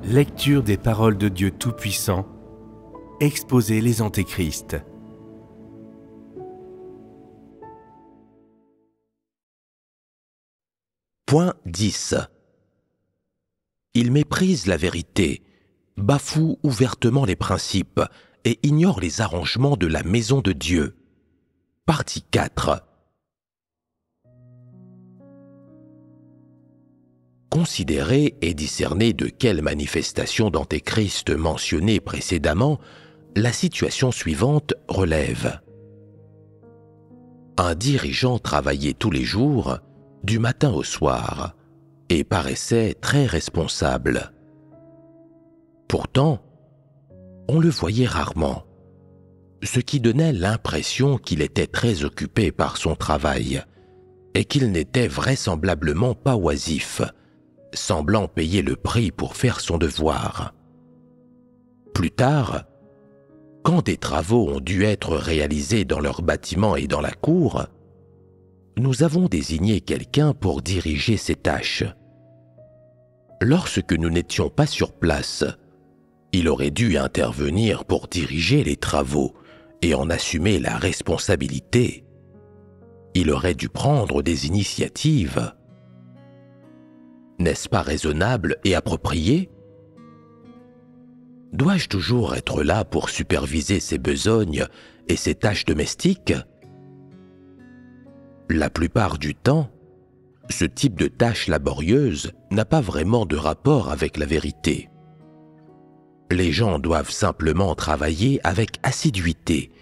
Lecture des paroles de Dieu Tout-Puissant, exposer les antéchrists. Point 10. Ils méprisent la vérité, bafouent ouvertement les principes et ignorent les arrangements de la maison de Dieu. Partie 4. Considérez et discernez de quelle manifestation d'antéchrist mentionnée précédemment la situation suivante relève. Un dirigeant travaillait tous les jours, du matin au soir, et paraissait très responsable. Pourtant, on le voyait rarement, ce qui donnait l'impression qu'il était très occupé par son travail et qu'il n'était vraisemblablement pas oisif, semblant payer le prix pour faire son devoir. Plus tard, quand des travaux ont dû être réalisés dans leur bâtiment et dans la cour, nous avons désigné quelqu'un pour diriger ces tâches. Lorsque nous n'étions pas sur place, il aurait dû intervenir pour diriger les travaux et en assumer la responsabilité. Il aurait dû prendre des initiatives. N'est-ce pas raisonnable et approprié? Dois-je toujours être là pour superviser ces besognes et ces tâches domestiques? La plupart du temps, ce type de tâche laborieuse n'a pas vraiment de rapport avec la vérité. Les gens doivent simplement travailler avec assiduité,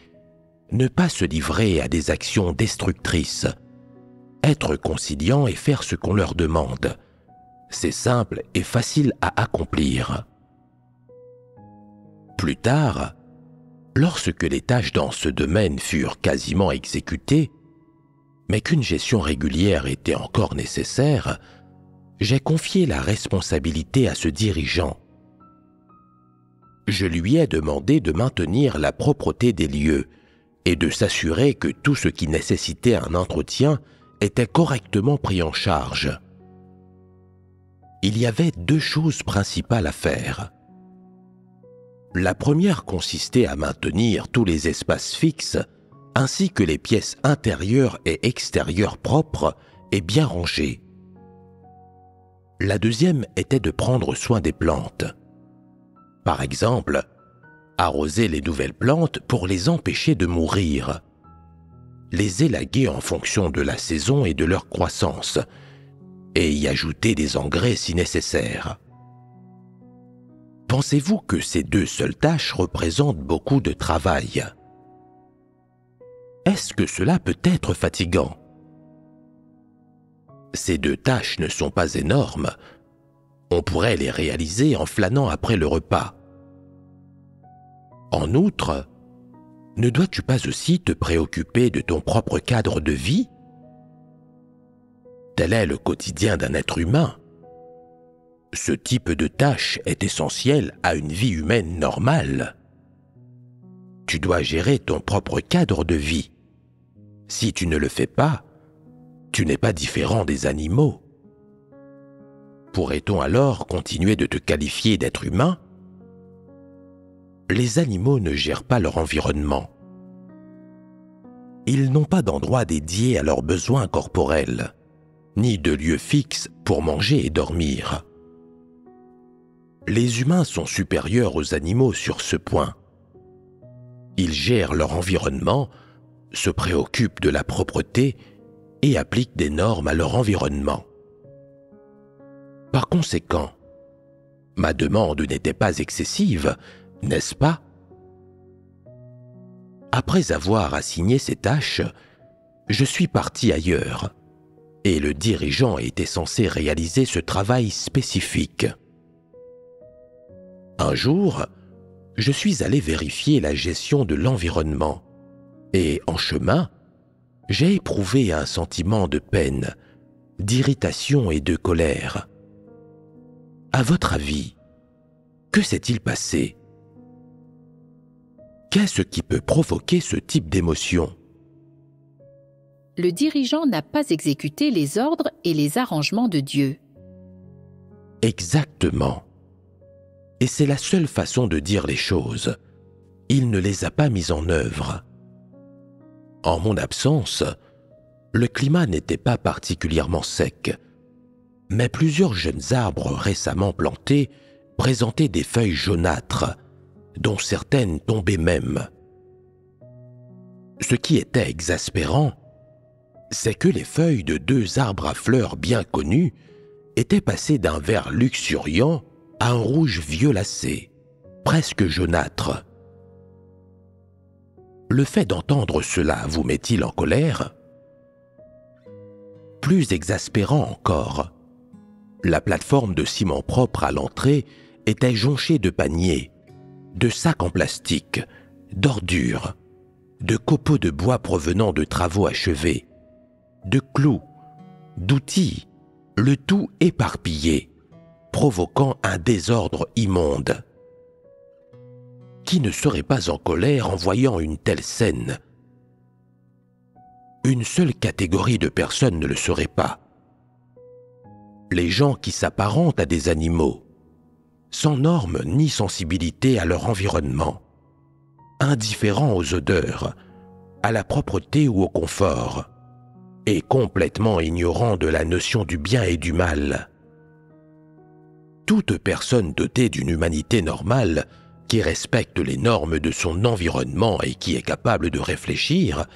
ne pas se livrer à des actions destructrices, être conciliants et faire ce qu'on leur demande. C'est simple et facile à accomplir. Plus tard, lorsque les tâches dans ce domaine furent quasiment exécutées, mais qu'une gestion régulière était encore nécessaire, j'ai confié la responsabilité à ce dirigeant. Je lui ai demandé de maintenir la propreté des lieux et de s'assurer que tout ce qui nécessitait un entretien était correctement pris en charge. Il y avait deux choses principales à faire. La première consistait à maintenir tous les espaces fixes ainsi que les pièces intérieures et extérieures propres et bien rangées. La deuxième était de prendre soin des plantes. Par exemple, arroser les nouvelles plantes pour les empêcher de mourir, les élaguer en fonction de la saison et de leur croissance, et y ajouter des engrais si nécessaire. Pensez-vous que ces deux seules tâches représentent beaucoup de travail? Est-ce que cela peut être fatigant? Ces deux tâches ne sont pas énormes. On pourrait les réaliser en flânant après le repas. En outre, ne dois-tu pas aussi te préoccuper de ton propre cadre de vie? Tel est le quotidien d'un être humain. Ce type de tâche est essentiel à une vie humaine normale. Tu dois gérer ton propre cadre de vie. Si tu ne le fais pas, tu n'es pas différent des animaux. Pourrait-on alors continuer de te qualifier d'être humain? Les animaux ne gèrent pas leur environnement. Ils n'ont pas d'endroit dédié à leurs besoins corporels, ni de lieu fixe pour manger et dormir. Les humains sont supérieurs aux animaux sur ce point. Ils gèrent leur environnement, se préoccupent de la propreté et appliquent des normes à leur environnement. Par conséquent, ma demande n'était pas excessive, n'est-ce pas? Après avoir assigné ces tâches, je suis parti ailleurs, et le dirigeant était censé réaliser ce travail spécifique. Un jour, je suis allé vérifier la gestion de l'environnement, et en chemin, j'ai éprouvé un sentiment de peine, d'irritation et de colère. À votre avis, que s'est-il passé? Qu'est-ce qui peut provoquer ce type d'émotion? Le dirigeant n'a pas exécuté les ordres et les arrangements de Dieu. Exactement. Et c'est la seule façon de dire les choses. Il ne les a pas mises en œuvre. En mon absence, le climat n'était pas particulièrement sec, mais plusieurs jeunes arbres récemment plantés présentaient des feuilles jaunâtres, dont certaines tombaient même. Ce qui était exaspérant, c'est que les feuilles de 2 arbres à fleurs bien connus étaient passées d'un vert luxuriant à un rouge violacé, presque jaunâtre. Le fait d'entendre cela vous met-il en colère? Plus exaspérant encore, la plateforme de ciment propre à l'entrée était jonchée de paniers, de sacs en plastique, d'ordures, de copeaux de bois provenant de travaux achevés, de clous, d'outils, le tout éparpillé, provoquant un désordre immonde. Qui ne serait pas en colère en voyant une telle scène? Une seule catégorie de personnes ne le serait pas. Les gens qui s'apparentent à des animaux, sans normes ni sensibilité à leur environnement, indifférents aux odeurs, à la propreté ou au confort, et complètement ignorants de la notion du bien et du mal. Toute personne dotée d'une humanité normale, qui respecte les normes de son environnement et qui est capable de réfléchir,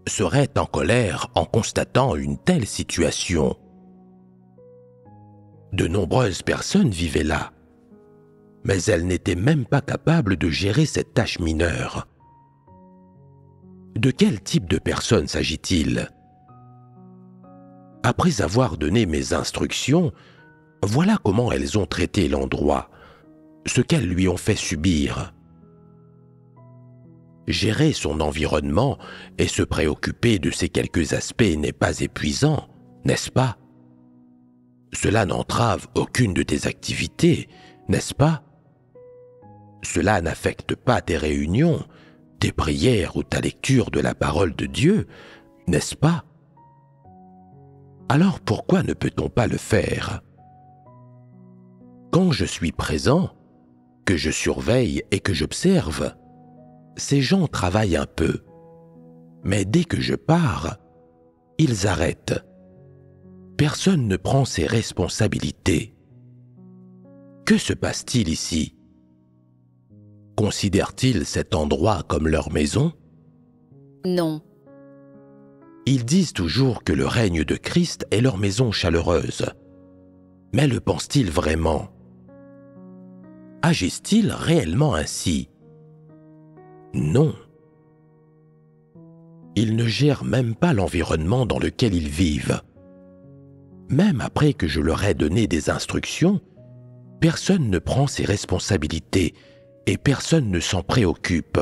serait en colère en constatant une telle situation. De nombreuses personnes vivaient là, mais elles n'étaient même pas capables de gérer cette tâche mineure. De quel type de personnes s'agit-il? Après avoir donné mes instructions, voilà comment elles ont traité l'endroit, ce qu'elles lui ont fait subir. Gérer son environnement et se préoccuper de ces quelques aspects n'est pas épuisant, n'est-ce pas? Cela n'entrave aucune de tes activités, n'est-ce pas? Cela n'affecte pas tes réunions, tes prières ou ta lecture de la parole de Dieu, n'est-ce pas? Alors pourquoi ne peut-on pas le faire? Quand je suis présent, que je surveille et que j'observe, ces gens travaillent un peu. Mais dès que je pars, ils arrêtent. Personne ne prend ses responsabilités. Que se passe-t-il ici? Considèrent-ils cet endroit comme leur maison? Non. Ils disent toujours que le règne de Christ est leur maison chaleureuse. Mais le pensent-ils vraiment? Agissent-ils réellement ainsi? Non. Ils ne gèrent même pas l'environnement dans lequel ils vivent. Même après que je leur ai donné des instructions, personne ne prend ses responsabilités et personne ne s'en préoccupe.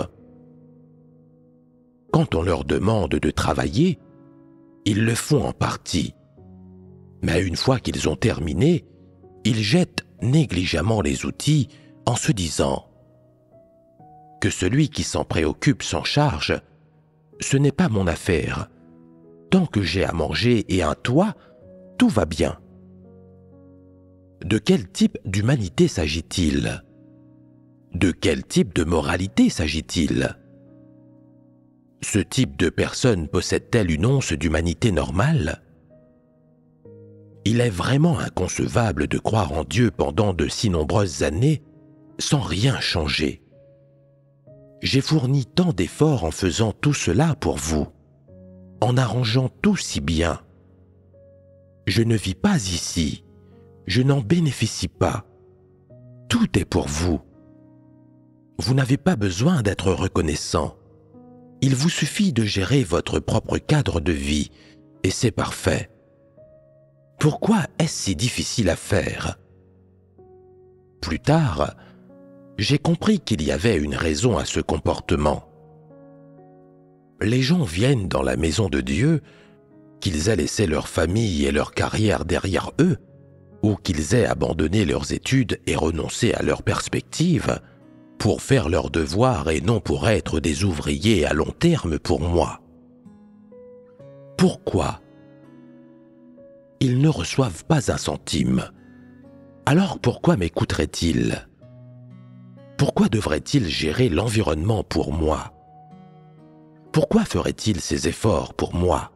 Quand on leur demande de travailler, ils le font en partie. Mais une fois qu'ils ont terminé, ils jettent négligemment les outils en se disant que celui qui s'en préoccupe s'en charge, ce n'est pas mon affaire. Tant que j'ai à manger et un toit, tout va bien. De quel type d'humanité s'agit-il? De quel type de moralité s'agit-il? Ce type de personne possède-t-elle une once d'humanité normale? Il est vraiment inconcevable de croire en Dieu pendant de si nombreuses années sans rien changer. J'ai fourni tant d'efforts en faisant tout cela pour vous, en arrangeant tout si bien. Je ne vis pas ici, je n'en bénéficie pas. Tout est pour vous. Vous n'avez pas besoin d'être reconnaissant. Il vous suffit de gérer votre propre cadre de vie, et c'est parfait. Pourquoi est-ce si difficile à faire? Plus tard, j'ai compris qu'il y avait une raison à ce comportement. Les gens viennent dans la maison de Dieu, qu'ils aient laissé leur famille et leur carrière derrière eux, ou qu'ils aient abandonné leurs études et renoncé à leurs perspectives, pour faire leurs devoirs et non pour être des ouvriers à long terme pour moi. Pourquoi? Ils ne reçoivent pas un centime. Alors pourquoi m'écouteraient-ils? Pourquoi devrait-il gérer l'environnement pour moi? Pourquoi ferait-il ces efforts pour moi?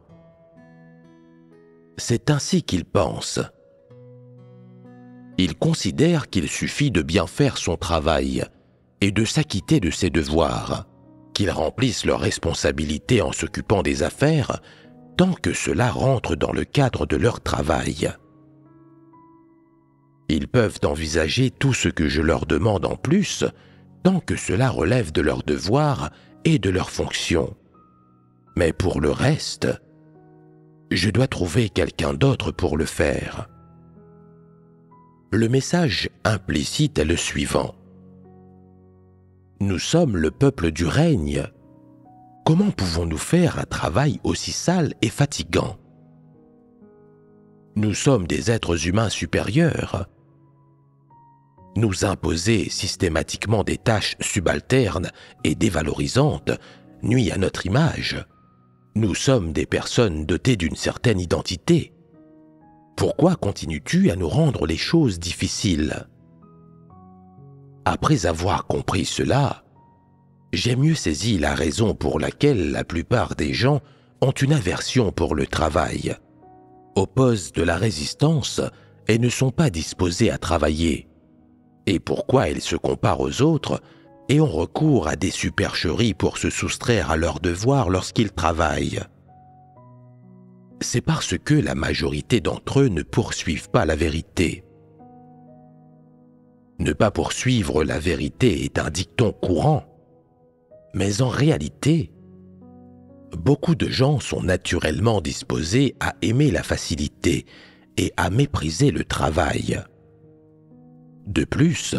C'est ainsi qu'il pense. Il considère qu'il suffit de bien faire son travail et de s'acquitter de ses devoirs, qu'ils remplissent leurs responsabilités en s'occupant des affaires, tant que cela rentre dans le cadre de leur travail. Ils peuvent envisager tout ce que je leur demande en plus, tant que cela relève de leurs devoirs et de leurs fonctions. Mais pour le reste, je dois trouver quelqu'un d'autre pour le faire. Le message implicite est le suivant. Nous sommes le peuple du règne. Comment pouvons-nous faire un travail aussi sale et fatigant? Nous sommes des êtres humains supérieurs. Nous imposer systématiquement des tâches subalternes et dévalorisantes nuit à notre image. Nous sommes des personnes dotées d'une certaine identité. Pourquoi continues-tu à nous rendre les choses difficiles? Après avoir compris cela, j'ai mieux saisi la raison pour laquelle la plupart des gens ont une aversion pour le travail, opposent de la résistance et ne sont pas disposés à travailler, et pourquoi ils se comparent aux autres et ont recours à des supercheries pour se soustraire à leurs devoirs lorsqu'ils travaillent. C'est parce que la majorité d'entre eux ne poursuivent pas la vérité. Ne pas poursuivre la vérité est un dicton courant, mais en réalité, beaucoup de gens sont naturellement disposés à aimer la facilité et à mépriser le travail. De plus,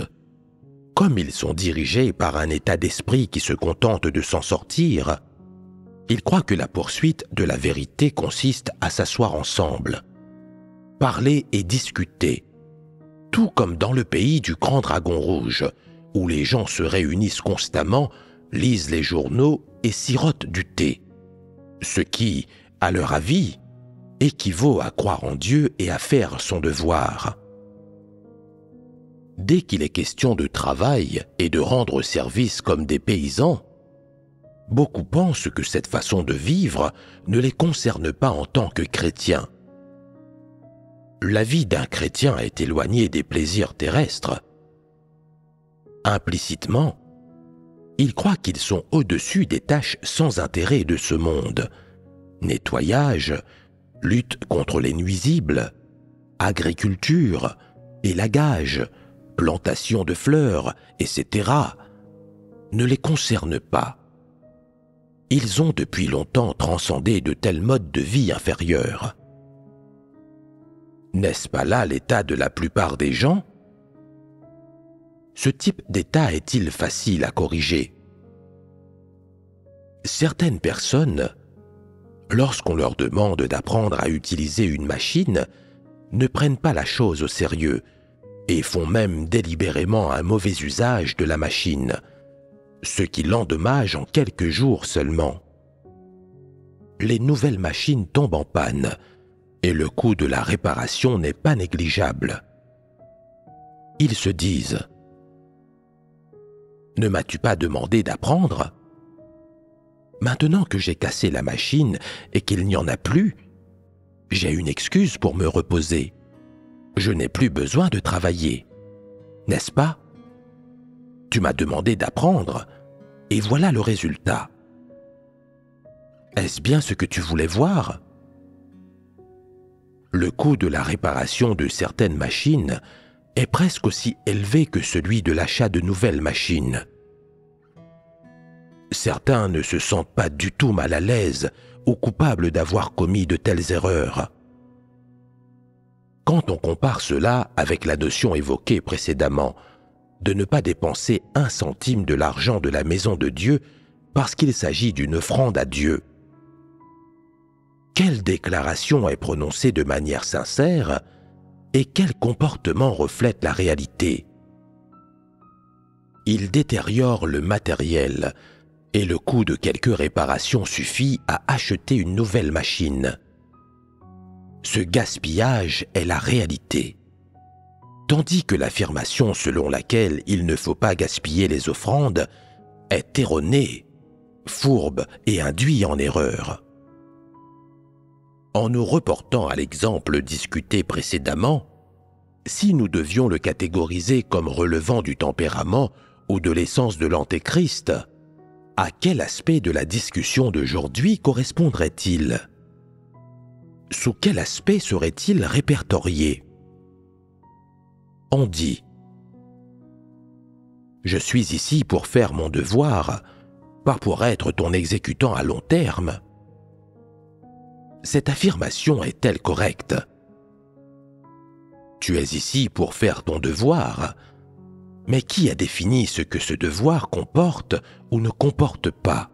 comme ils sont dirigés par un état d'esprit qui se contente de s'en sortir, ils croient que la poursuite de la vérité consiste à s'asseoir ensemble, parler et discuter, tout comme dans le pays du Grand Dragon Rouge, où les gens se réunissent constamment, lisent les journaux et sirotent du thé, ce qui, à leur avis, équivaut à croire en Dieu et à faire son devoir. Dès qu'il est question de travail et de rendre service comme des paysans, beaucoup pensent que cette façon de vivre ne les concerne pas en tant que chrétiens. La vie d'un chrétien est éloignée des plaisirs terrestres. Implicitement, ils croient qu'ils sont au-dessus des tâches sans intérêt de ce monde. Nettoyage, lutte contre les nuisibles, agriculture, élagage, plantation de fleurs, etc., ne les concernent pas. Ils ont depuis longtemps transcendé de tels modes de vie inférieurs. N'est-ce pas là l'état de la plupart des gens? Ce type d'état est-il facile à corriger? Certaines personnes, lorsqu'on leur demande d'apprendre à utiliser une machine, ne prennent pas la chose au sérieux et font même délibérément un mauvais usage de la machine, ce qui l'endommage en quelques jours seulement. Les nouvelles machines tombent en panne et le coût de la réparation n'est pas négligeable. Ils se disent « Ne m'as-tu pas demandé d'apprendre ? Maintenant que j'ai cassé la machine et qu'il n'y en a plus, j'ai une excuse pour me reposer. Je n'ai plus besoin de travailler. N'est-ce pas ? Tu m'as demandé d'apprendre, et voilà le résultat. Est-ce bien ce que tu voulais voir ? Le coût de la réparation de certaines machines est presque aussi élevé que celui de l'achat de nouvelles machines. Certains ne se sentent pas du tout mal à l'aise ou coupables d'avoir commis de telles erreurs. Quand on compare cela avec la notion évoquée précédemment, de ne pas dépenser un centime de l'argent de la maison de Dieu parce qu'il s'agit d'une offrande à Dieu. Quelle déclaration est prononcée de manière sincère et quel comportement reflète la réalité? Il détériore le matériel et le coût de quelques réparations suffit à acheter une nouvelle machine. Ce gaspillage est la réalité. tandis que l'affirmation selon laquelle il ne faut pas gaspiller les offrandes est erronée, fourbe et induit en erreur. En nous reportant à l'exemple discuté précédemment, si nous devions le catégoriser comme relevant du tempérament ou de l'essence de l'Antéchrist, à quel aspect de la discussion d'aujourd'hui correspondrait-il? Sous quel aspect serait-il répertorié? On dit « Je suis ici pour faire mon devoir, pas pour être ton exécutant à long terme. » Cette affirmation est-elle correcte? Tu es ici pour faire ton devoir, mais qui a défini ce que ce devoir comporte ou ne comporte pas?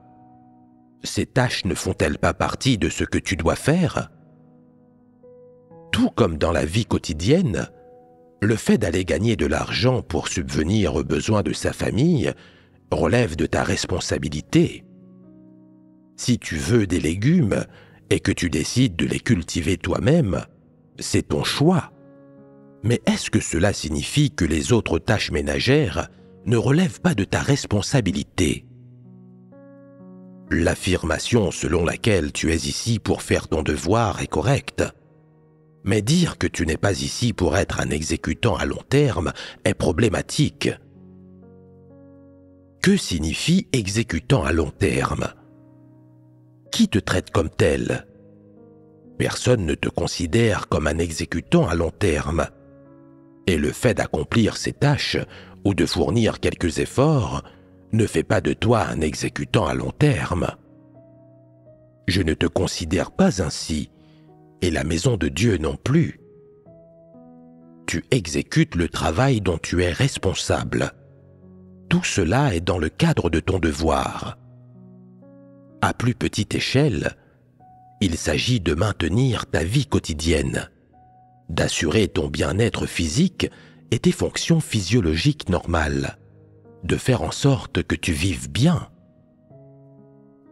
Ces tâches ne font-elles pas partie de ce que tu dois faire? Tout comme dans la vie quotidienne, le fait d'aller gagner de l'argent pour subvenir aux besoins de sa famille relève de ta responsabilité. Si tu veux des légumes et que tu décides de les cultiver toi-même, c'est ton choix. Mais est-ce que cela signifie que les autres tâches ménagères ne relèvent pas de ta responsabilité? L'affirmation selon laquelle tu es ici pour faire ton devoir est correcte. Mais dire que tu n'es pas ici pour être un exécutant à long terme est problématique. Que signifie exécutant à long terme? Qui te traite comme tel? Personne ne te considère comme un exécutant à long terme. Et le fait d'accomplir ces tâches ou de fournir quelques efforts ne fait pas de toi un exécutant à long terme. Je ne te considère pas ainsi, et la maison de Dieu non plus. Tu exécutes le travail dont tu es responsable. Tout cela est dans le cadre de ton devoir. À plus petite échelle, il s'agit de maintenir ta vie quotidienne, d'assurer ton bien-être physique et tes fonctions physiologiques normales, de faire en sorte que tu vives bien.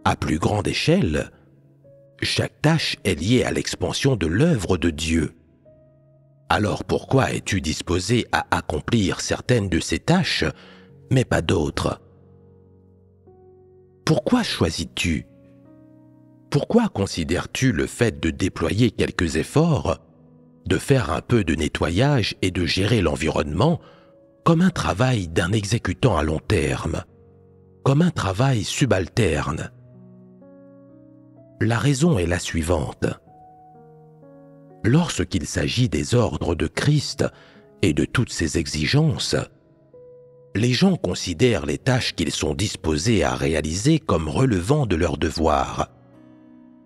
À plus grande échelle, chaque tâche est liée à l'expansion de l'œuvre de Dieu. Alors pourquoi es-tu disposé à accomplir certaines de ces tâches, mais pas d'autres? Pourquoi choisis-tu? Pourquoi considères-tu le fait de déployer quelques efforts, de faire un peu de nettoyage et de gérer l'environnement comme un travail d'un exécutant à long terme, comme un travail subalterne? La raison est la suivante. Lorsqu'il s'agit des ordres de Christ et de toutes ses exigences, les gens considèrent les tâches qu'ils sont disposés à réaliser comme relevant de leur devoir,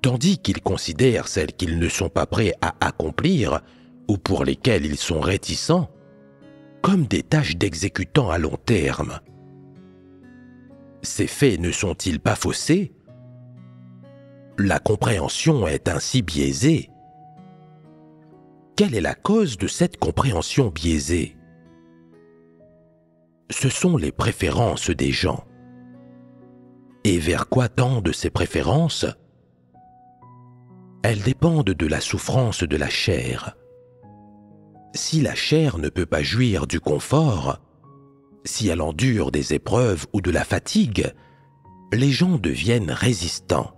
tandis qu'ils considèrent celles qu'ils ne sont pas prêts à accomplir ou pour lesquelles ils sont réticents comme des tâches d'exécutants à long terme. Ces faits ne sont-ils pas faussés? La compréhension est ainsi biaisée. Quelle est la cause de cette compréhension biaisée? Ce sont les préférences des gens. Et vers quoi tendent ces préférences? Elles dépendent de la souffrance de la chair. Si la chair ne peut pas jouir du confort, si elle endure des épreuves ou de la fatigue, les gens deviennent résistants.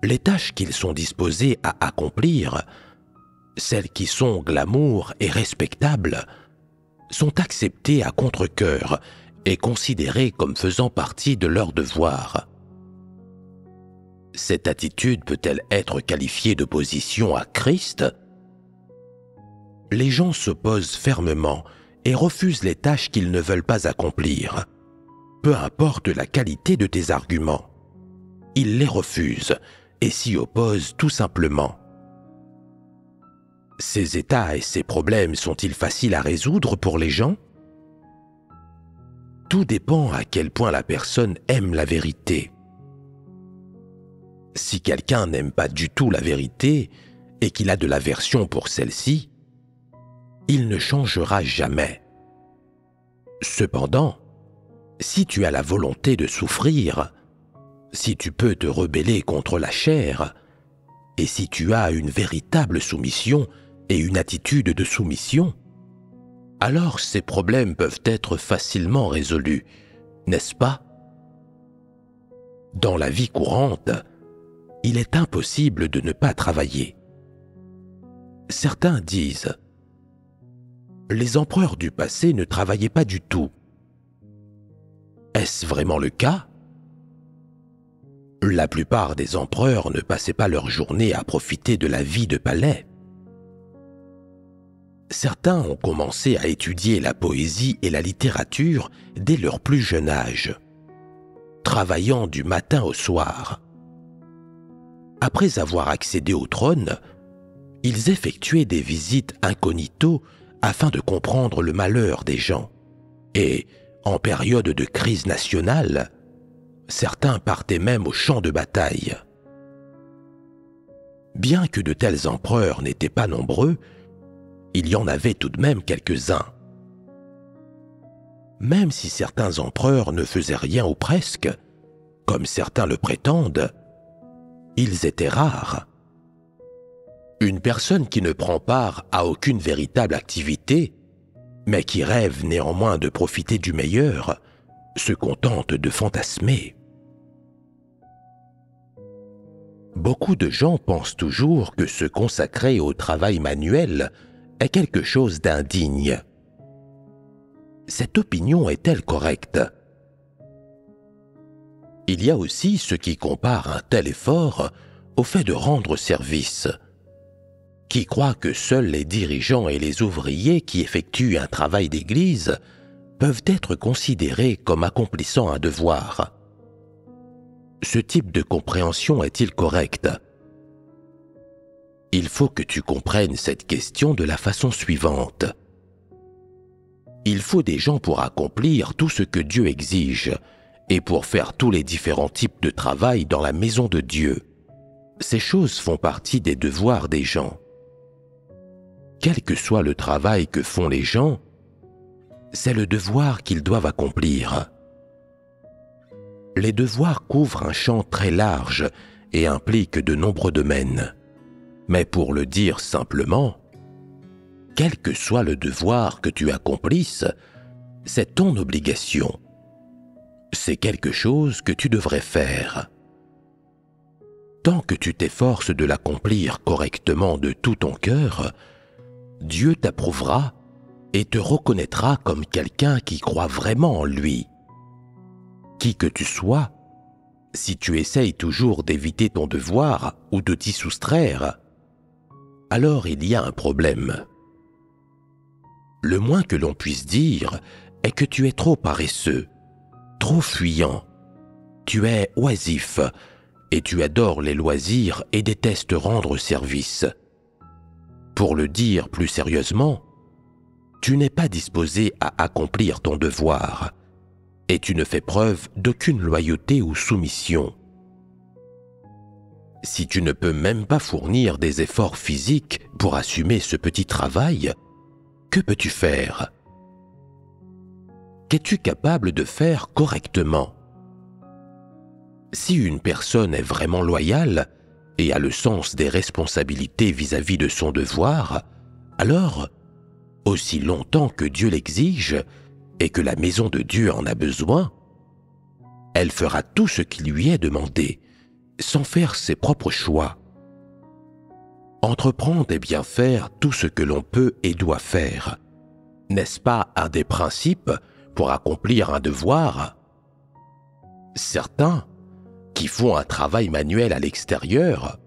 Les tâches qu'ils sont disposés à accomplir, celles qui sont glamour et respectables, sont acceptées à contre-cœur et considérées comme faisant partie de leur devoir. Cette attitude peut-elle être qualifiée d'opposition à Christ? Les gens s'opposent fermement et refusent les tâches qu'ils ne veulent pas accomplir. Peu importe la qualité de tes arguments, ils les refusent et s'y opposent tout simplement. Ces états et ces problèmes sont-ils faciles à résoudre pour les gens? Tout dépend à quel point la personne aime la vérité. Si quelqu'un n'aime pas du tout la vérité et qu'il a de l'aversion pour celle-ci, il ne changera jamais. Cependant, si tu as la volonté de souffrir, si tu peux te rebeller contre la chair, et si tu as une véritable soumission et une attitude de soumission, alors ces problèmes peuvent être facilement résolus, n'est-ce pas? Dans la vie courante, il est impossible de ne pas travailler. Certains disent « Les empereurs du passé ne travaillaient pas du tout ». Est-ce vraiment le cas? La plupart des empereurs ne passaient pas leur journée à profiter de la vie de palais. Certains ont commencé à étudier la poésie et la littérature dès leur plus jeune âge, travaillant du matin au soir. Après avoir accédé au trône, ils effectuaient des visites incognito afin de comprendre le malheur des gens. Et, en période de crise nationale, certains partaient même au champ de bataille. Bien que de tels empereurs n'étaient pas nombreux, il y en avait tout de même quelques-uns. Même si certains empereurs ne faisaient rien ou presque, comme certains le prétendent, ils étaient rares. Une personne qui ne prend part à aucune véritable activité, mais qui rêve néanmoins de profiter du meilleur, se contente de fantasmer. Beaucoup de gens pensent toujours que se consacrer au travail manuel est quelque chose d'indigne. Cette opinion est-elle correcte? Il y a aussi ceux qui comparent un tel effort au fait de rendre service, qui croient que seuls les dirigeants et les ouvriers qui effectuent un travail d'église peuvent être considérés comme accomplissant un devoir. Ce type de compréhension est-il correct? Il faut que tu comprennes cette question de la façon suivante. Il faut des gens pour accomplir tout ce que Dieu exige et pour faire tous les différents types de travail dans la maison de Dieu. Ces choses font partie des devoirs des gens. Quel que soit le travail que font les gens, c'est le devoir qu'ils doivent accomplir. Les devoirs couvrent un champ très large et impliquent de nombreux domaines. Mais pour le dire simplement, quel que soit le devoir que tu accomplisses, c'est ton obligation. C'est quelque chose que tu devrais faire. Tant que tu t'efforces de l'accomplir correctement de tout ton cœur, Dieu t'approuvera et te reconnaîtra comme quelqu'un qui croit vraiment en lui. Qui que tu sois, si tu essayes toujours d'éviter ton devoir ou de t'y soustraire, alors il y a un problème. Le moins que l'on puisse dire est que tu es trop paresseux, trop fuyant. Tu es oisif et tu adores les loisirs et détestes rendre service. Pour le dire plus sérieusement, tu n'es pas disposé à accomplir ton devoir et tu ne fais preuve d'aucune loyauté ou soumission. Si tu ne peux même pas fournir des efforts physiques pour assumer ce petit travail, que peux-tu faire? Qu'es-tu capable de faire correctement? Si une personne est vraiment loyale et a le sens des responsabilités vis-à-vis de son devoir, alors, aussi longtemps que Dieu l'exige et que la maison de Dieu en a besoin, elle fera tout ce qui lui est demandé, sans faire ses propres choix. Entreprendre et bien faire tout ce que l'on peut et doit faire. N'est-ce pas un des principes pour accomplir un devoir? Certains, qui font un travail manuel à l'extérieur,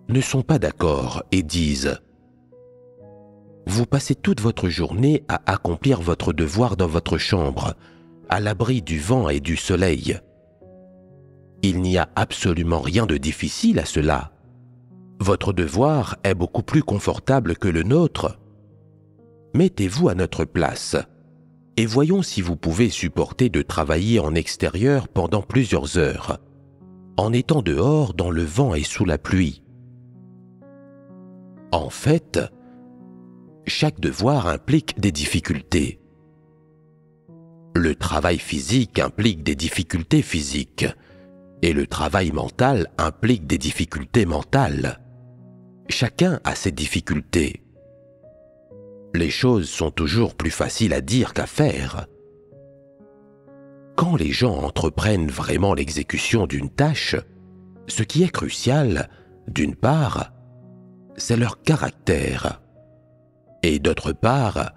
ne sont pas d'accord et disent « Vous passez toute votre journée à accomplir votre devoir dans votre chambre, à l'abri du vent et du soleil. Il n'y a absolument rien de difficile à cela. Votre devoir est beaucoup plus confortable que le nôtre. Mettez-vous à notre place et voyons si vous pouvez supporter de travailler en extérieur pendant plusieurs heures, en étant dehors dans le vent et sous la pluie. » En fait, chaque devoir implique des difficultés. Le travail physique implique des difficultés physiques et le travail mental implique des difficultés mentales. Chacun a ses difficultés. les choses sont toujours plus faciles à dire qu'à faire. Quand les gens entreprennent vraiment l'exécution d'une tâche, ce qui est crucial, d'une part, c'est leur caractère, et d'autre part,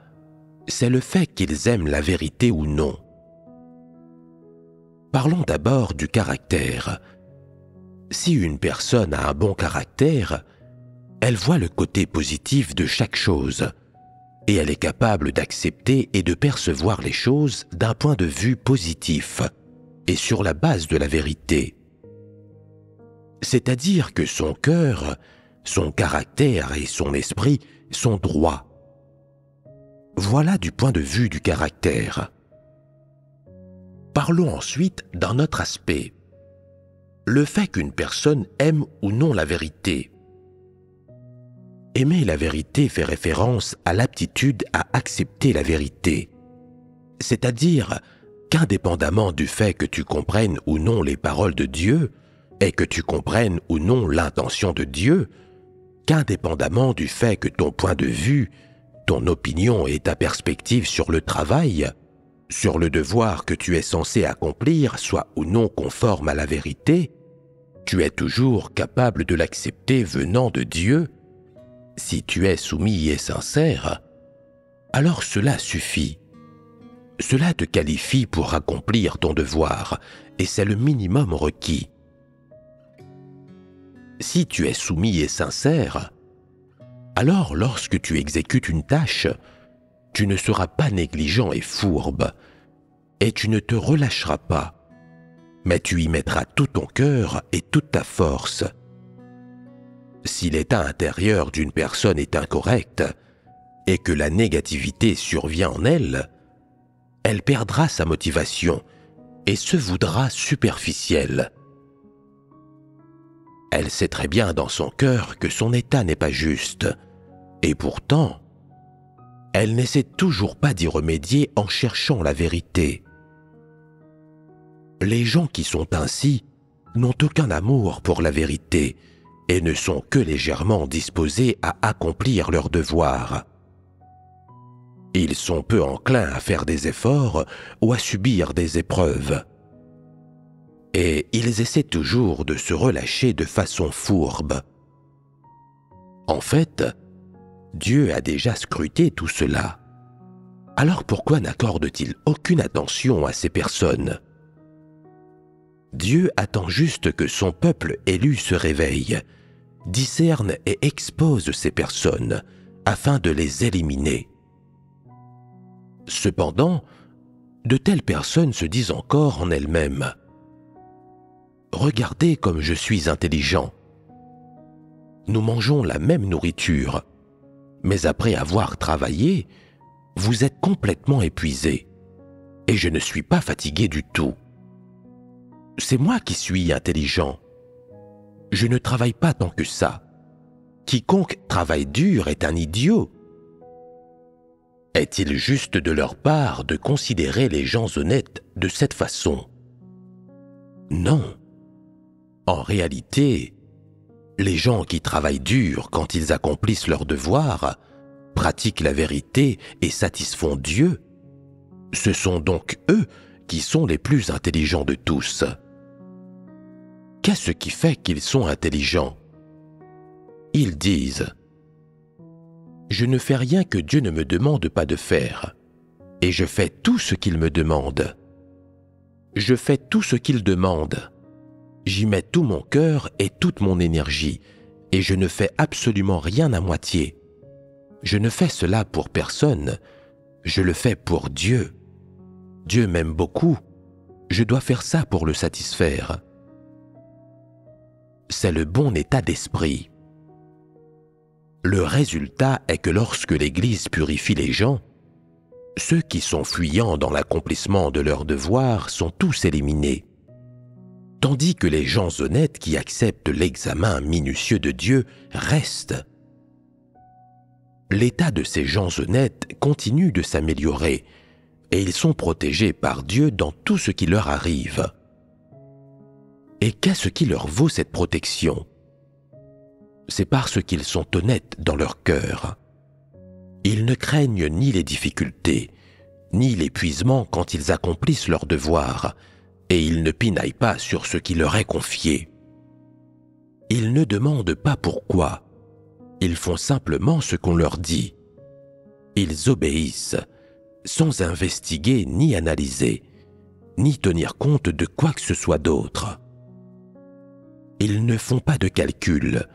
c'est le fait qu'ils aiment la vérité ou non. Parlons d'abord du caractère. Si une personne a un bon caractère, elle voit le côté positif de chaque chose, et elle est capable d'accepter et de percevoir les choses d'un point de vue positif, et sur la base de la vérité. C'est-à-dire que son cœur, son caractère et son esprit sont droits. Voilà du point de vue du caractère. Parlons ensuite d'un autre aspect. Le fait qu'une personne aime ou non la vérité. Aimer la vérité fait référence à l'aptitude à accepter la vérité. C'est-à-dire qu'indépendamment du fait que tu comprennes ou non les paroles de Dieu, et que tu comprennes ou non l'intention de Dieu, qu'indépendamment du fait que ton point de vue, ton opinion et ta perspective sur le travail, sur le devoir que tu es censé accomplir soient ou non conformes à la vérité, tu es toujours capable de l'accepter venant de Dieu. Si tu es soumis et sincère, alors cela suffit. Cela te qualifie pour accomplir ton devoir, et c'est le minimum requis. Si tu es soumis et sincère, alors lorsque tu exécutes une tâche, tu ne seras pas négligent et fourbe, et tu ne te relâcheras pas, mais tu y mettras tout ton cœur et toute ta force. Si l'état intérieur d'une personne est incorrect, et que la négativité survient en elle, elle perdra sa motivation et se voudra superficielle. Elle sait très bien dans son cœur que son état n'est pas juste, et pourtant, elle n'essaie toujours pas d'y remédier en cherchant la vérité. Les gens qui sont ainsi n'ont aucun amour pour la vérité et ne sont que légèrement disposés à accomplir leur devoir. Ils sont peu enclins à faire des efforts ou à subir des épreuves. Et ils essaient toujours de se relâcher de façon fourbe. En fait, Dieu a déjà scruté tout cela. Alors pourquoi n'accorde-t-il aucune attention à ces personnes ? Dieu attend juste que son peuple élu se réveille, discerne et expose ces personnes afin de les éliminer. Cependant, de telles personnes se disent encore en elles-mêmes « Regardez comme je suis intelligent. Nous mangeons la même nourriture, mais après avoir travaillé, vous êtes complètement épuisés, et je ne suis pas fatigué du tout. C'est moi qui suis intelligent. Je ne travaille pas tant que ça. Quiconque travaille dur est un idiot. » Est-il juste de leur part de considérer les gens honnêtes de cette façon ? Non. En réalité, les gens qui travaillent dur quand ils accomplissent leur devoir, pratiquent la vérité et satisfont Dieu, ce sont donc eux qui sont les plus intelligents de tous. Qu'est-ce qui fait qu'ils sont intelligents ? Ils disent « Je ne fais rien que Dieu ne me demande pas de faire, et je fais tout ce qu'il me demande. Je fais tout ce qu'il demande. J'y mets tout mon cœur et toute mon énergie, et je ne fais absolument rien à moitié. Je ne fais cela pour personne, je le fais pour Dieu. Dieu m'aime beaucoup, je dois faire ça pour le satisfaire. » C'est le bon état d'esprit. Le résultat est que lorsque l'Église purifie les gens, ceux qui sont fuyants dans l'accomplissement de leurs devoirs sont tous éliminés, tandis que les gens honnêtes qui acceptent l'examen minutieux de Dieu restent. L'état de ces gens honnêtes continue de s'améliorer et ils sont protégés par Dieu dans tout ce qui leur arrive. Et qu'est-ce qui leur vaut cette protection ? C'est parce qu'ils sont honnêtes dans leur cœur. Ils ne craignent ni les difficultés, ni l'épuisement quand ils accomplissent leur devoir, et ils ne pinaillent pas sur ce qui leur est confié. Ils ne demandent pas pourquoi, ils font simplement ce qu'on leur dit. Ils obéissent, sans investiguer ni analyser, ni tenir compte de quoi que ce soit d'autre. Ils ne font pas de calcul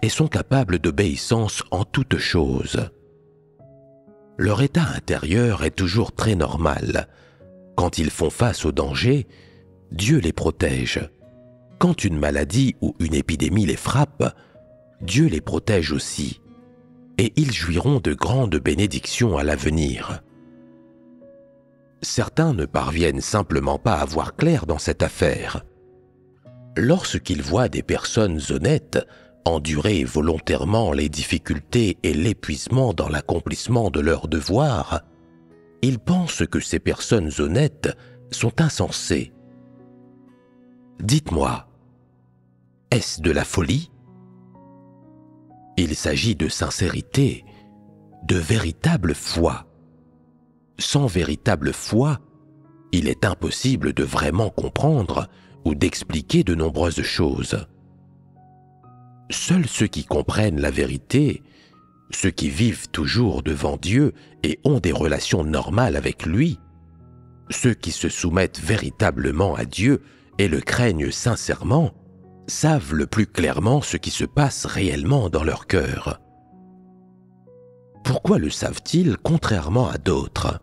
et sont capables d'obéissance en toutes choses. Leur état intérieur est toujours très normal. Quand ils font face au danger, Dieu les protège. Quand une maladie ou une épidémie les frappe, Dieu les protège aussi. Et ils jouiront de grandes bénédictions à l'avenir. Certains ne parviennent simplement pas à voir clair dans cette affaire. Lorsqu'ils voient des personnes honnêtes endurer volontairement les difficultés et l'épuisement dans l'accomplissement de leurs devoirs, ils pensent que ces personnes honnêtes sont insensées. Dites-moi, est-ce de la folie? Il s'agit de sincérité, de véritable foi. Sans véritable foi, il est impossible de vraiment comprendre ou d'expliquer de nombreuses choses. Seuls ceux qui comprennent la vérité, ceux qui vivent toujours devant Dieu et ont des relations normales avec lui, ceux qui se soumettent véritablement à Dieu et le craignent sincèrement, savent le plus clairement ce qui se passe réellement dans leur cœur. Pourquoi le savent-ils contrairement à d'autres?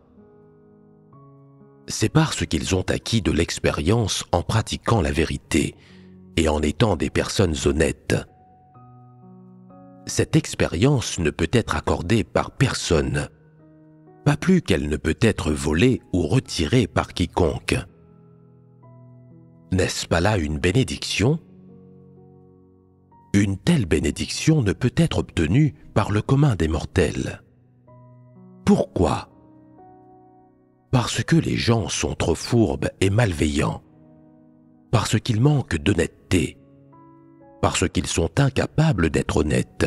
C'est parce qu'ils ont acquis de l'expérience en pratiquant la vérité et en étant des personnes honnêtes. Cette expérience ne peut être accordée par personne, pas plus qu'elle ne peut être volée ou retirée par quiconque. N'est-ce pas là une bénédiction? Une telle bénédiction ne peut être obtenue par le commun des mortels. Pourquoi? Parce que les gens sont trop fourbes et malveillants, parce qu'ils manquent d'honnêteté, parce qu'ils sont incapables d'être honnêtes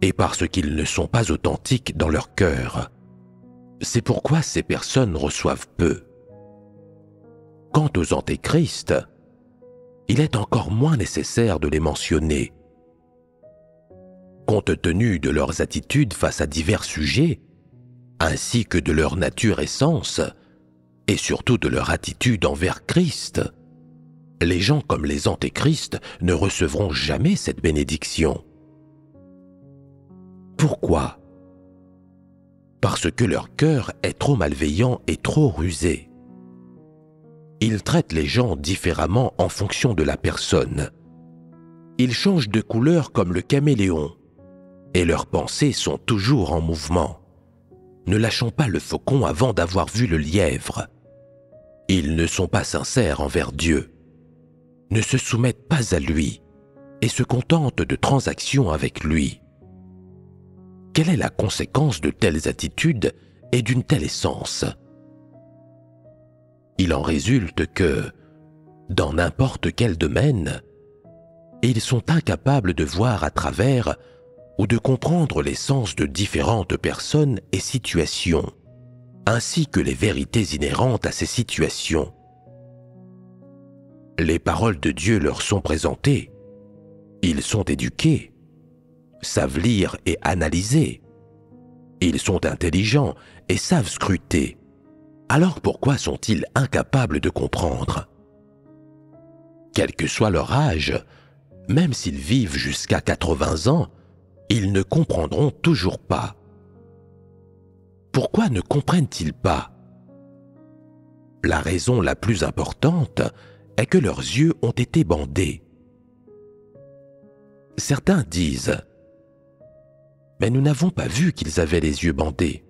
et parce qu'ils ne sont pas authentiques dans leur cœur. C'est pourquoi ces personnes reçoivent peu. Quant aux antéchrists, il est encore moins nécessaire de les mentionner. Compte tenu de leurs attitudes face à divers sujets, ainsi que de leur nature et sens, et surtout de leur attitude envers Christ, les gens comme les antéchrists ne recevront jamais cette bénédiction. Pourquoi? Parce que leur cœur est trop malveillant et trop rusé. Ils traitent les gens différemment en fonction de la personne. Ils changent de couleur comme le caméléon, et leurs pensées sont toujours en mouvement. Ne lâchons pas le faucon avant d'avoir vu le lièvre. Ils ne sont pas sincères envers Dieu, ne se soumettent pas à lui et se contentent de transactions avec lui. Quelle est la conséquence de telles attitudes et d'une telle essence? Il en résulte que, dans n'importe quel domaine, ils sont incapables de voir à travers ou de comprendre l'essence de différentes personnes et situations, ainsi que les vérités inhérentes à ces situations. Les paroles de Dieu leur sont présentées. Ils sont éduqués, savent lire et analyser. Ils sont intelligents et savent scruter. Alors pourquoi sont-ils incapables de comprendre? Quel que soit leur âge, même s'ils vivent jusqu'à 80 ans, ils ne comprendront toujours pas. Pourquoi ne comprennent-ils pas? La raison la plus importante est que leurs yeux ont été bandés. Certains disent « Mais nous n'avons pas vu qu'ils avaient les yeux bandés. »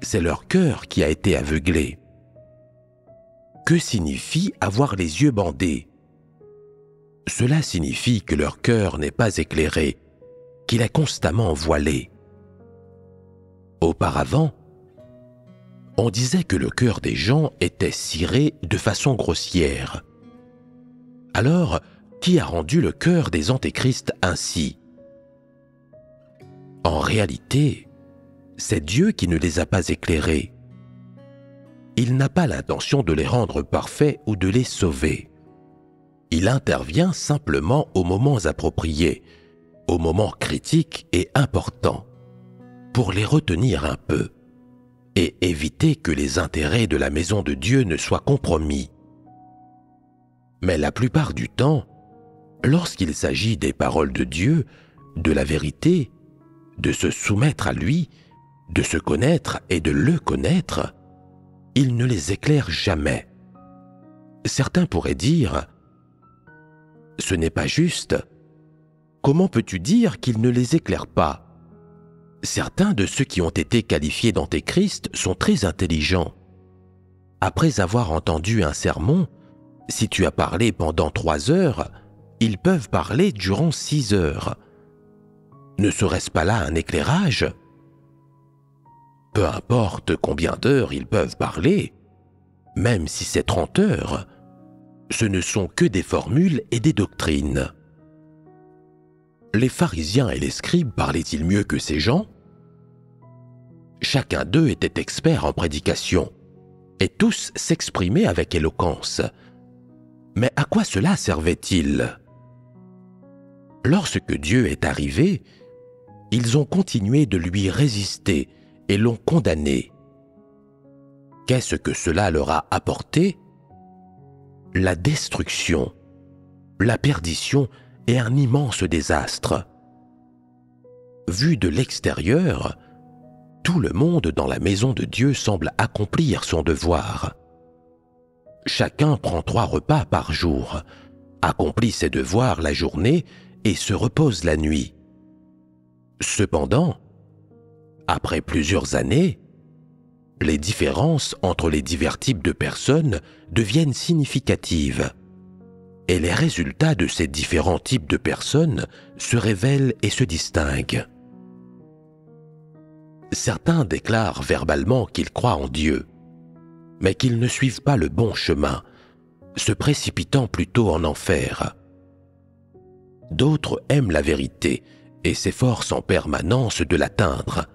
C'est leur cœur qui a été aveuglé. Que signifie avoir les yeux bandés? Cela signifie que leur cœur n'est pas éclairé, qu'il est constamment voilé. Auparavant, on disait que le cœur des gens était ciré de façon grossière. Alors, qui a rendu le cœur des antéchrists ainsi? En réalité, c'est Dieu qui ne les a pas éclairés. Il n'a pas l'intention de les rendre parfaits ou de les sauver. Il intervient simplement aux moments appropriés, aux moments critiques et importants, pour les retenir un peu et éviter que les intérêts de la maison de Dieu ne soient compromis. Mais la plupart du temps, lorsqu'il s'agit des paroles de Dieu, de la vérité, de se soumettre à lui, de se connaître et de le connaître, il ne les éclaire jamais. Certains pourraient dire « Ce n'est pas juste. Comment peux-tu dire qu'il ne les éclaire pas ? Certains de ceux qui ont été qualifiés d'antéchrist sont très intelligents. Après avoir entendu un sermon, si tu as parlé pendant 3 heures, ils peuvent parler durant 6 heures. Ne serait-ce pas là un éclairage ? Peu importe combien d'heures ils peuvent parler, même si c'est 30 heures, ce ne sont que des formules et des doctrines. Les pharisiens et les scribes parlaient-ils mieux que ces gens ? Chacun d'eux était expert en prédication, et tous s'exprimaient avec éloquence. Mais à quoi cela servait-il ? Lorsque Dieu est arrivé, ils ont continué de lui résister et l'ont condamné. Qu'est-ce que cela leur a apporté ? La destruction, la perdition et un immense désastre. Vu de l'extérieur, tout le monde dans la maison de Dieu semble accomplir son devoir. Chacun prend 3 repas par jour, accomplit ses devoirs la journée et se repose la nuit. Cependant, après plusieurs années, les différences entre les divers types de personnes deviennent significatives et les résultats de ces différents types de personnes se révèlent et se distinguent. Certains déclarent verbalement qu'ils croient en Dieu, mais qu'ils ne suivent pas le bon chemin, se précipitant plutôt en enfer. D'autres aiment la vérité et s'efforcent en permanence de l'atteindre,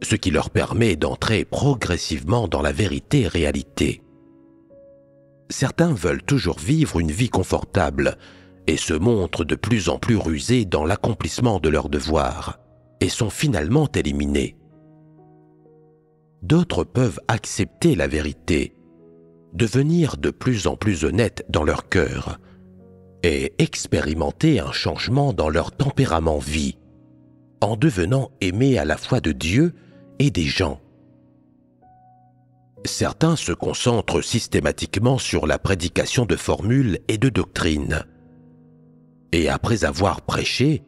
ce qui leur permet d'entrer progressivement dans la vérité-réalité. Certains veulent toujours vivre une vie confortable et se montrent de plus en plus rusés dans l'accomplissement de leurs devoirs et sont finalement éliminés. D'autres peuvent accepter la vérité, devenir de plus en plus honnêtes dans leur cœur et expérimenter un changement dans leur tempérament-vie, en devenant aimés à la fois de Dieu et des gens. Certains se concentrent systématiquement sur la prédication de formules et de doctrines. Et après avoir prêché,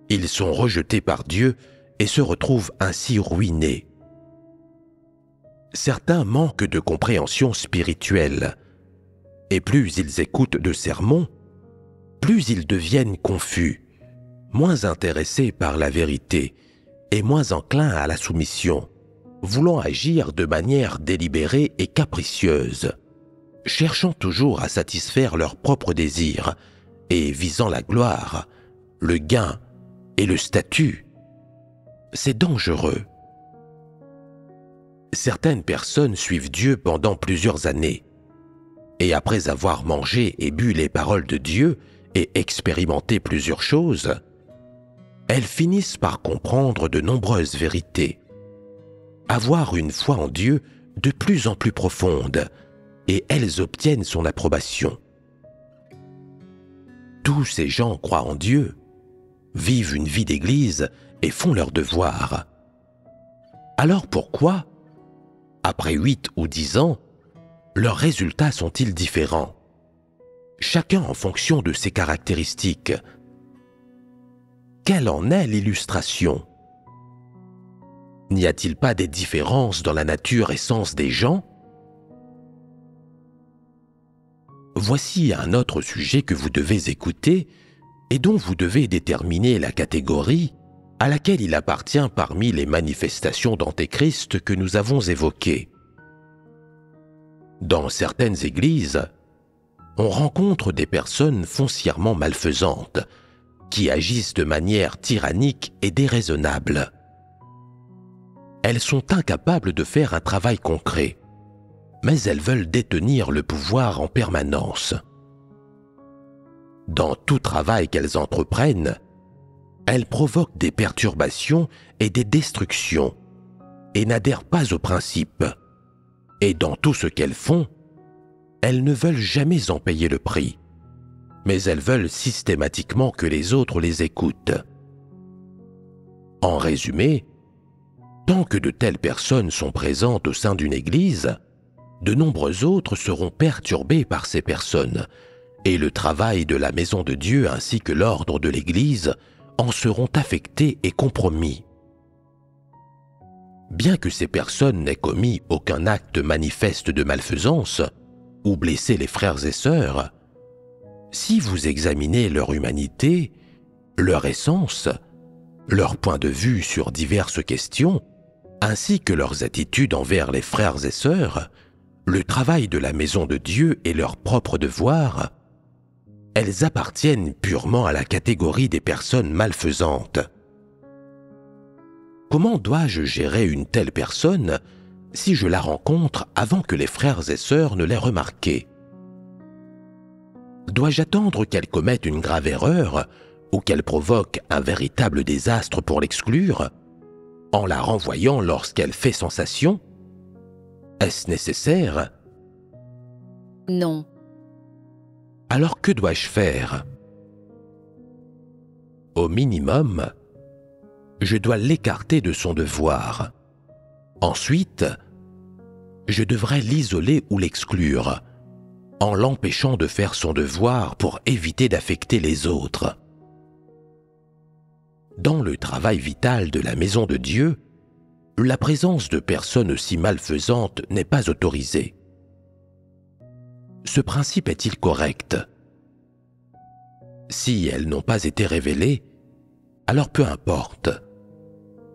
ils sont rejetés par Dieu et se retrouvent ainsi ruinés. Certains manquent de compréhension spirituelle, et plus ils écoutent de sermons, plus ils deviennent confus, moins intéressés par la vérité et moins enclins à la soumission, voulant agir de manière délibérée et capricieuse, cherchant toujours à satisfaire leurs propres désirs et visant la gloire, le gain et le statut. C'est dangereux. Certaines personnes suivent Dieu pendant plusieurs années, et après avoir mangé et bu les paroles de Dieu et expérimenté plusieurs choses, elles finissent par comprendre de nombreuses vérités, avoir une foi en Dieu de plus en plus profonde, et elles obtiennent son approbation. Tous ces gens croient en Dieu, vivent une vie d'église et font leurs devoirs. Alors pourquoi, après 8 ou 10 ans, leurs résultats sont-ils différents, chacun en fonction de ses caractéristiques? Quelle en est l'illustration? N'y a-t-il pas des différences dans la nature et sens des gens? Voici un autre sujet que vous devez écouter et dont vous devez déterminer la catégorie à laquelle il appartient parmi les manifestations d'Antéchrist que nous avons évoquées. Dans certaines églises, on rencontre des personnes foncièrement malfaisantes, qui agissent de manière tyrannique et déraisonnable. Elles sont incapables de faire un travail concret, mais elles veulent détenir le pouvoir en permanence. Dans tout travail qu'elles entreprennent, elles provoquent des perturbations et des destructions et n'adhèrent pas aux principes. Et dans tout ce qu'elles font, elles ne veulent jamais en payer le prix, mais elles veulent systématiquement que les autres les écoutent. En résumé, tant que de telles personnes sont présentes au sein d'une église, de nombreux autres seront perturbés par ces personnes, et le travail de la maison de Dieu ainsi que l'ordre de l'église en seront affectés et compromis. Bien que ces personnes n'aient commis aucun acte manifeste de malfaisance ou blessé les frères et sœurs, si vous examinez leur humanité, leur essence, leur point de vue sur diverses questions, ainsi que leurs attitudes envers les frères et sœurs, le travail de la maison de Dieu et leur propre devoir, elles appartiennent purement à la catégorie des personnes malfaisantes. Comment dois-je gérer une telle personne si je la rencontre avant que les frères et sœurs ne l'aient remarqué? Dois-je attendre qu'elle commette une grave erreur ou qu'elle provoque un véritable désastre pour l'exclure, en la renvoyant lorsqu'elle fait sensation? Est-ce nécessaire? Non. Alors que dois-je faire? Au minimum, je dois l'écarter de son devoir. Ensuite, je devrais l'isoler ou l'exclure, en l'empêchant de faire son devoir pour éviter d'affecter les autres. Dans le travail vital de la maison de Dieu, la présence de personnes aussi malfaisantes n'est pas autorisée. Ce principe est-il correct? Si elles n'ont pas été révélées, alors peu importe.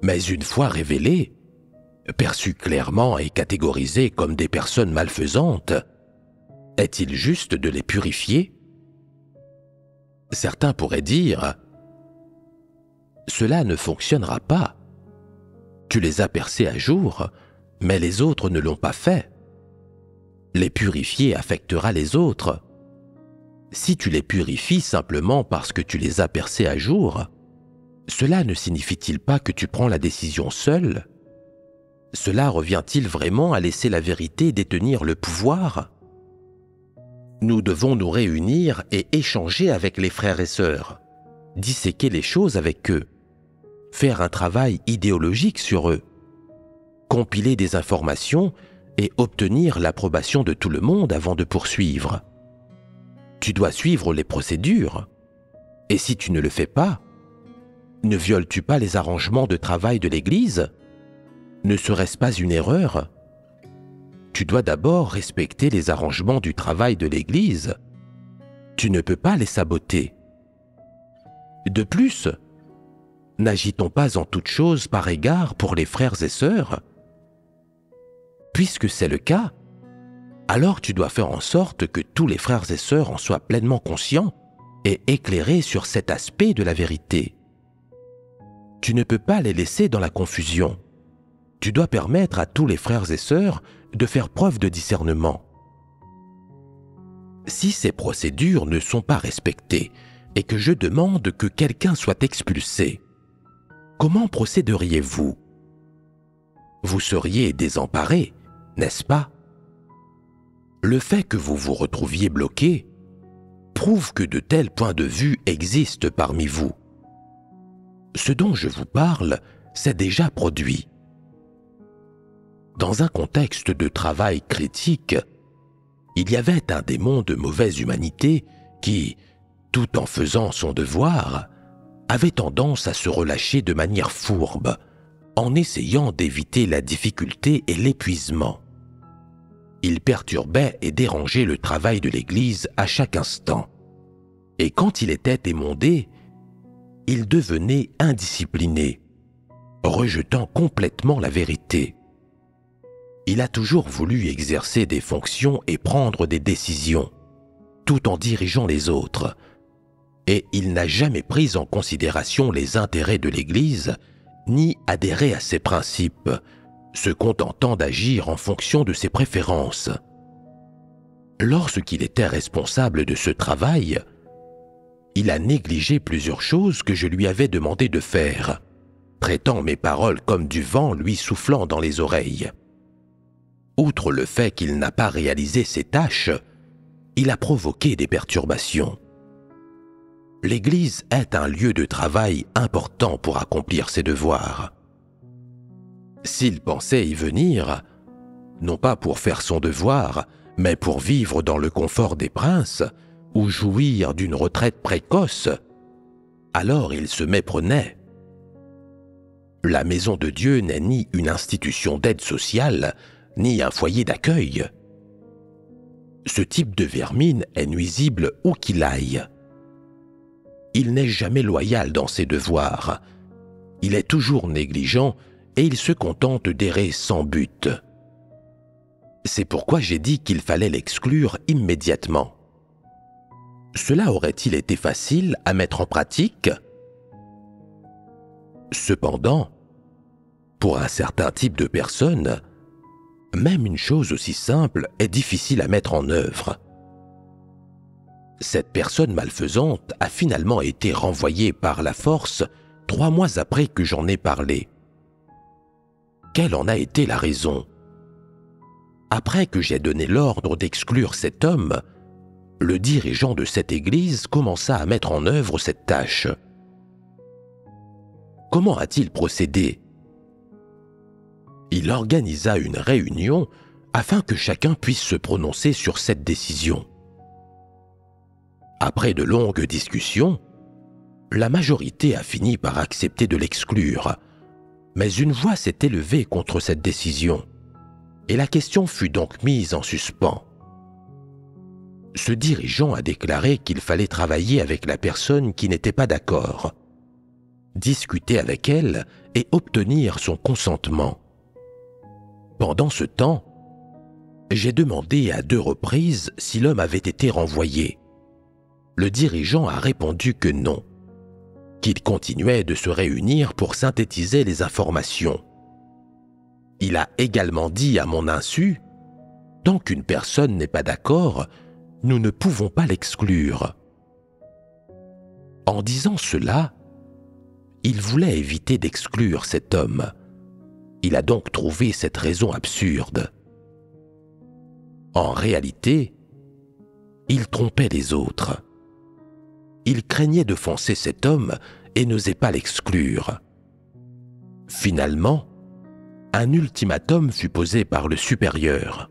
Mais une fois révélées, perçues clairement et catégorisées comme des personnes malfaisantes, est-il juste de les purifier? Certains pourraient dire « Cela ne fonctionnera pas. Tu les as percées à jour, mais les autres ne l'ont pas fait. Les purifier affectera les autres. Si tu les purifies simplement parce que tu les as percées à jour, cela ne signifie-t-il pas que tu prends la décision seule? Cela revient-il vraiment à laisser la vérité détenir le pouvoir? Nous devons nous réunir et échanger avec les frères et sœurs, disséquer les choses avec eux, faire un travail idéologique sur eux, compiler des informations et obtenir l'approbation de tout le monde avant de poursuivre. Tu dois suivre les procédures, et si tu ne le fais pas, ne violes-tu pas les arrangements de travail de l'Église? Ne serait-ce pas une erreur? Tu dois d'abord respecter les arrangements du travail de l'Église. Tu ne peux pas les saboter. De plus, n'agit-on pas en toute chose par égard pour les frères et sœurs? Puisque c'est le cas, alors tu dois faire en sorte que tous les frères et sœurs en soient pleinement conscients et éclairés sur cet aspect de la vérité. Tu ne peux pas les laisser dans la confusion. Tu dois permettre à tous les frères et sœurs de faire preuve de discernement. Si ces procédures ne sont pas respectées et que je demande que quelqu'un soit expulsé, comment procéderiez-vous? Vous seriez désemparé, n'est-ce pas? Le fait que vous vous retrouviez bloqué prouve que de tels points de vue existent parmi vous. Ce dont je vous parle s'est déjà produit. Dans un contexte de travail critique, il y avait un démon de mauvaise humanité qui, tout en faisant son devoir, avait tendance à se relâcher de manière fourbe, en essayant d'éviter la difficulté et l'épuisement. Il perturbait et dérangeait le travail de l'Église à chaque instant. Et quand il était émondé, il devenait indiscipliné, rejetant complètement la vérité. Il a toujours voulu exercer des fonctions et prendre des décisions, tout en dirigeant les autres. et il n'a jamais pris en considération les intérêts de l'Église, ni adhéré à ses principes, se contentant d'agir en fonction de ses préférences. Lorsqu'il était responsable de ce travail, il a négligé plusieurs choses que je lui avais demandé de faire, traitant mes paroles comme du vent lui soufflant dans les oreilles. Outre le fait qu'il n'a pas réalisé ses tâches, il a provoqué des perturbations. L'Église est un lieu de travail important pour accomplir ses devoirs. S'il pensait y venir, non pas pour faire son devoir, mais pour vivre dans le confort des princes ou jouir d'une retraite précoce, alors il se méprenait. La Maison de Dieu n'est ni une institution d'aide sociale, ni un foyer d'accueil. Ce type de vermine est nuisible où qu'il aille. Il n'est jamais loyal dans ses devoirs. Il est toujours négligent et il se contente d'errer sans but. C'est pourquoi j'ai dit qu'il fallait l'exclure immédiatement. Cela aurait-il été facile à mettre en pratique? Cependant, pour un certain type de personnes, même une chose aussi simple est difficile à mettre en œuvre. Cette personne malfaisante a finalement été renvoyée par la force 3 mois après que j'en ai parlé. Quelle en a été la raison? Après que j'ai donné l'ordre d'exclure cet homme, le dirigeant de cette église commença à mettre en œuvre cette tâche. Comment a-t-il procédé? Il organisa une réunion afin que chacun puisse se prononcer sur cette décision. Après de longues discussions, la majorité a fini par accepter de l'exclure, mais une voix s'est élevée contre cette décision, et la question fut donc mise en suspens. Ce dirigeant a déclaré qu'il fallait travailler avec la personne qui n'était pas d'accord, discuter avec elle et obtenir son consentement. Pendant ce temps, j'ai demandé à 2 reprises si l'homme avait été renvoyé. Le dirigeant a répondu que non, qu'il continuait de se réunir pour synthétiser les informations. Il a également dit à mon insu, « Tant qu'une personne n'est pas d'accord, nous ne pouvons pas l'exclure. » En disant cela, il voulait éviter d'exclure cet homme. Il a donc trouvé cette raison absurde. En réalité, il trompait les autres. Il craignait d'offenser cet homme et n'osait pas l'exclure. Finalement, un ultimatum fut posé par le supérieur.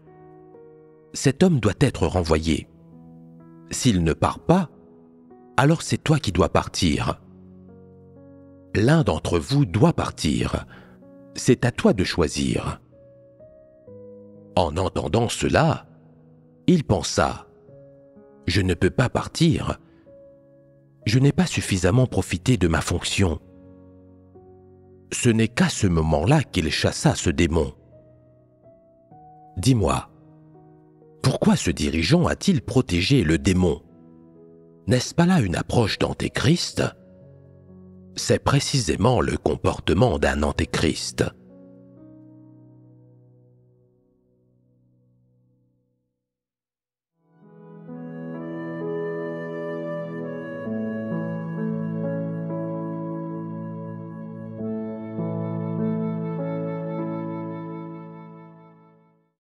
Cet homme doit être renvoyé. S'il ne part pas, alors c'est toi qui dois partir. L'un d'entre vous doit partir. C'est à toi de choisir. En entendant cela, il pensa, « Je ne peux pas partir. Je n'ai pas suffisamment profité de ma fonction. » Ce n'est qu'à ce moment-là qu'il chassa ce démon. Dis-moi, pourquoi ce dirigeant a-t-il protégé le démon? N'est-ce pas là une approche d'antéchrist? C'est précisément le comportement d'un antéchrist.